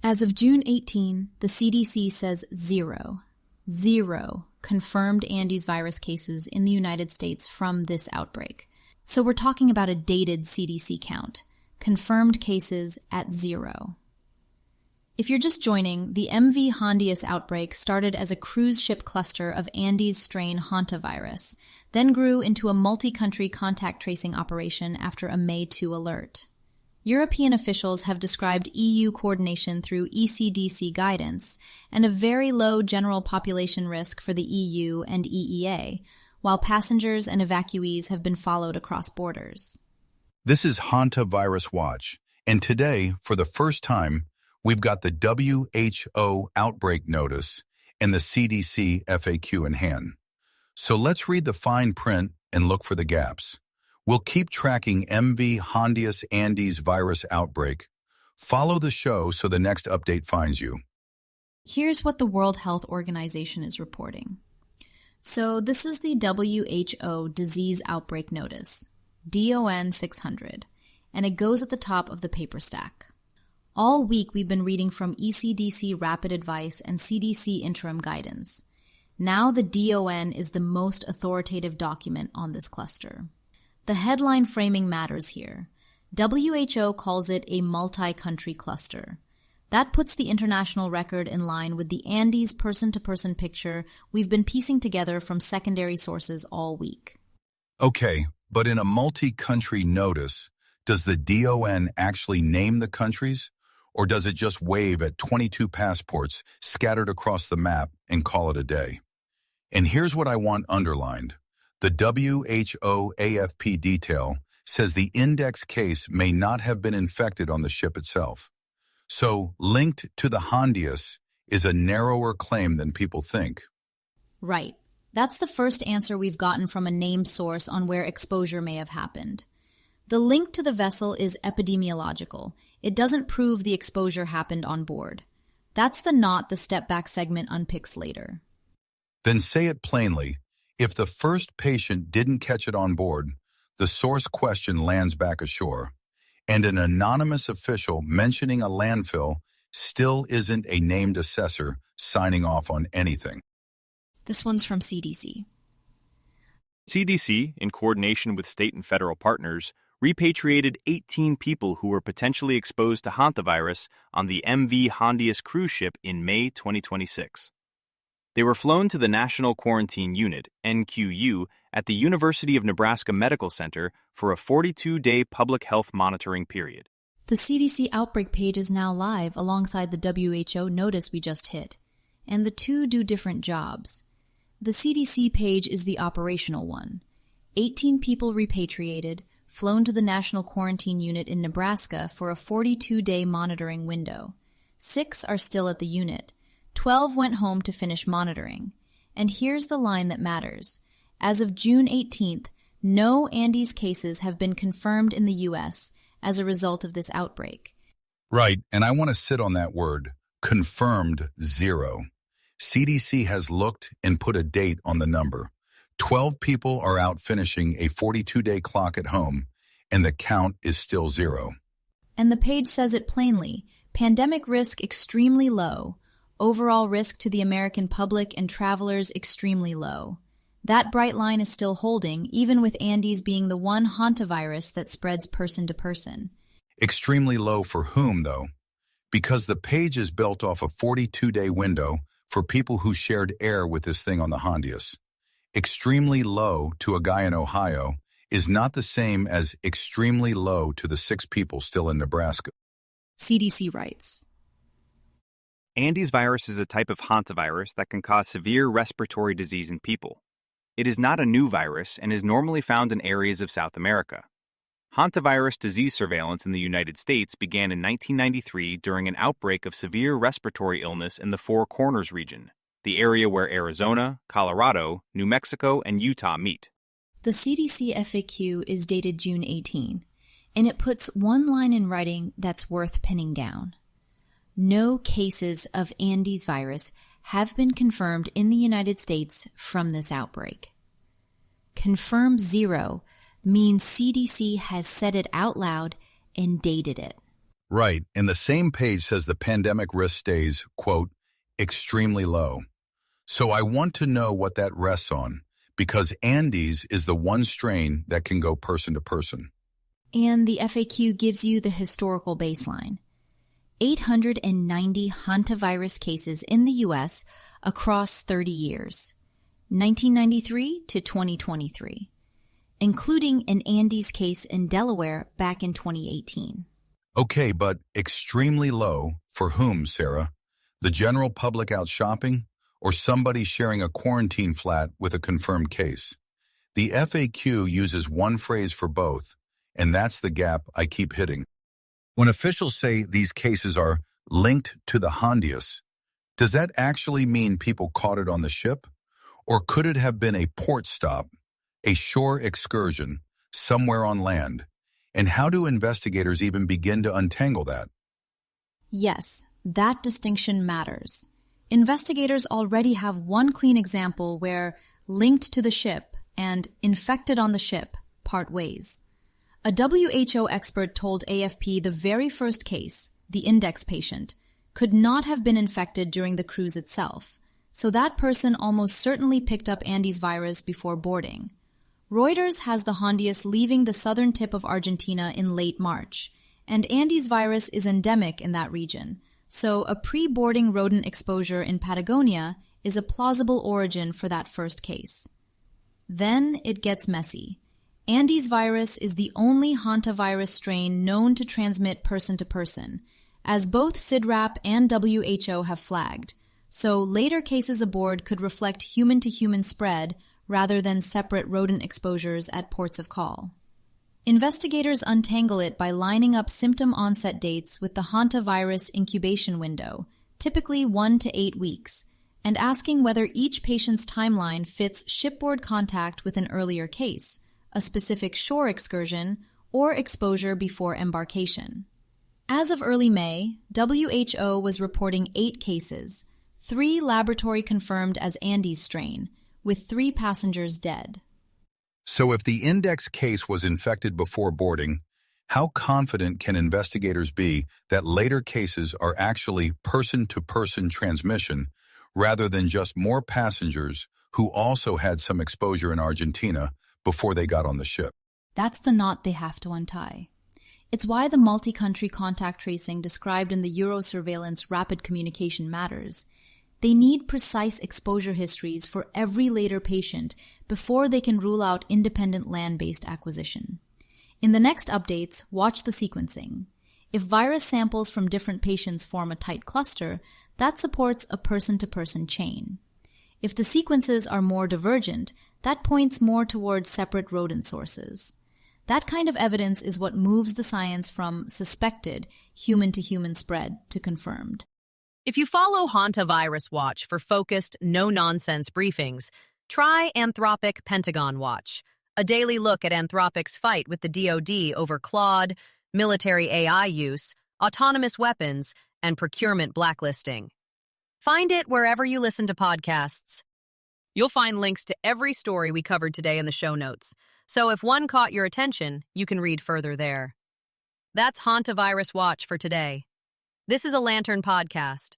As of June 18, the CDC says zero confirmed Andes-virus cases in the United States from this outbreak. So we're talking about a dated CDC count. Confirmed cases at 0. If you're just joining, the MV Hondius outbreak started as a cruise ship cluster of Andes strain Hantavirus, then grew into a multi-country contact tracing operation after a May 2 alert. European officials have described EU coordination through ECDC guidance and a very low general population risk for the EU and EEA, while passengers and evacuees have been followed across borders. This is Hantavirus Watch, and today, for the first time, we've got the WHO Outbreak Notice and the CDC FAQ in hand. So let's read the fine print and look for the gaps. We'll keep tracking MV Hondius Andes-virus outbreak. Follow the show so the next update finds you. Here's what the World Health Organization is reporting. So this is the WHO Disease Outbreak Notice, DON 600, and it goes at the top of the paper stack. All week we've been reading from ECDC Rapid Advice and CDC Interim Guidance. Now the DON is the most authoritative document on this cluster. The headline framing matters here. WHO calls it a multi-country cluster. That puts the international record in line with the Andes person-to-person picture we've been piecing together from secondary sources all week. Okay, but in a multi-country notice, does the DON actually name the countries? Or does it just wave at 22 passports scattered across the map and call it a day? And here's what I want underlined. The WHO AFP detail says the index case may not have been infected on the ship itself. So, linked to the Hondius is a narrower claim than people think. Right. That's the first answer we've gotten from a named source on where exposure may have happened. The link to the vessel is epidemiological. It doesn't prove the exposure happened on board. That's the knot the step back segment unpicks later. Then say it plainly. If the first patient didn't catch it on board, the source question lands back ashore, and an anonymous official mentioning a landfill still isn't a named assessor signing off on anything. This one's from CDC. CDC, in coordination with state and federal partners, repatriated 18 people who were potentially exposed to hantavirus on the MV Hondius cruise ship in May 2026. They were flown to the National Quarantine Unit, NQU, at the University of Nebraska Medical Center for a 42-day public health monitoring period. The CDC Outbreak page is now live alongside the WHO notice we just hit, and the two do different jobs. The CDC page is the operational one. 18 people repatriated, flown to the National Quarantine Unit in Nebraska for a 42-day monitoring window. 6 are still at the unit. 12 went home to finish monitoring. And here's the line that matters. As of June 18th, no Andes cases have been confirmed in the U.S. as a result of this outbreak. Right, and I want to sit on that word, confirmed 0. CDC has looked and put a date on the number. 12 people are out finishing a 42-day clock at home, and the count is still 0. And the page says it plainly, pandemic risk extremely low, overall risk to the American public and travelers extremely low. That bright line is still holding, even with Andes being the one hantavirus that spreads person to person. Extremely low for whom, though? Because the page is built off a 42-day window for people who shared air with this thing on the Hondius. Extremely low to a guy in Ohio is not the same as extremely low to the 6 people still in Nebraska. CDC writes. Andes-virus is a type of hantavirus that can cause severe respiratory disease in people. It is not a new virus and is normally found in areas of South America. Hantavirus disease surveillance in the United States began in 1993 during an outbreak of severe respiratory illness in the Four Corners region, the area where Arizona, Colorado, New Mexico, and Utah meet. The CDC FAQ is dated June 18, and it puts one line in writing that's worth pinning down. No cases of Andes virus have been confirmed in the United States from this outbreak. Confirmed 0 means CDC has said it out loud and dated it. Right, and the same page says the pandemic risk stays, quote, extremely low. So I want to know what that rests on, because Andes is the one strain that can go person to person. And the FAQ gives you the historical baseline. 890 hantavirus cases in the U.S. across 30 years, 1993 to 2023, including an Andes case in Delaware back in 2018. Okay, but extremely low for whom, Sarah? The general public out shopping, or somebody sharing a quarantine flat with a confirmed case? The FAQ uses one phrase for both, and that's the gap I keep hitting. When officials say these cases are linked to the Hondius, does that actually mean people caught it on the ship? Or could it have been a port stop, a shore excursion, somewhere on land? And how do investigators even begin to untangle that? Yes, that distinction matters. Investigators already have one clean example where linked to the ship and infected on the ship part ways. A WHO expert told AFP the very first case, the index patient, could not have been infected during the cruise itself, so that person almost certainly picked up Andes-virus before boarding. Reuters has the Hondius leaving the southern tip of Argentina in late March, and Andes-virus is endemic in that region, so a pre-boarding rodent exposure in Patagonia is a plausible origin for that first case. Then it gets messy. Andes-virus is the only hantavirus strain known to transmit person to person, as both CIDRAP and WHO have flagged, so later cases aboard could reflect human-to-human spread rather than separate rodent exposures at ports of call. Investigators untangle it by lining up symptom onset dates with the hantavirus incubation window, typically 1 to 8 weeks, and asking whether each patient's timeline fits shipboard contact with an earlier case, a specific shore excursion, or exposure before embarkation. As of early May, WHO was reporting 8 cases, 3 laboratory confirmed as Andes strain, with 3 passengers dead. So if the index case was infected before boarding, how confident can investigators be that later cases are actually person-to-person transmission rather than just more passengers who also had some exposure in Argentina before they got on the ship? That's the knot they have to untie. It's why the multi-country contact tracing described in the Eurosurveillance rapid communication matters. They need precise exposure histories for every later patient before they can rule out independent land-based acquisition. In the next updates, watch the sequencing. If virus samples from different patients form a tight cluster, that supports a person-to-person chain. If the sequences are more divergent, that points more towards separate rodent sources. That kind of evidence is what moves the science from suspected human-to-human spread to confirmed. If you follow Hantavirus Watch for focused, no-nonsense briefings, try Anthropic Pentagon Watch, a daily look at Anthropic's fight with the DoD over Claude, military AI use, autonomous weapons, and procurement blacklisting. Find it wherever you listen to podcasts. You'll find links to every story we covered today in the show notes, so if one caught your attention, you can read further there. That's Hantavirus Watch for today. This is a Lantern podcast.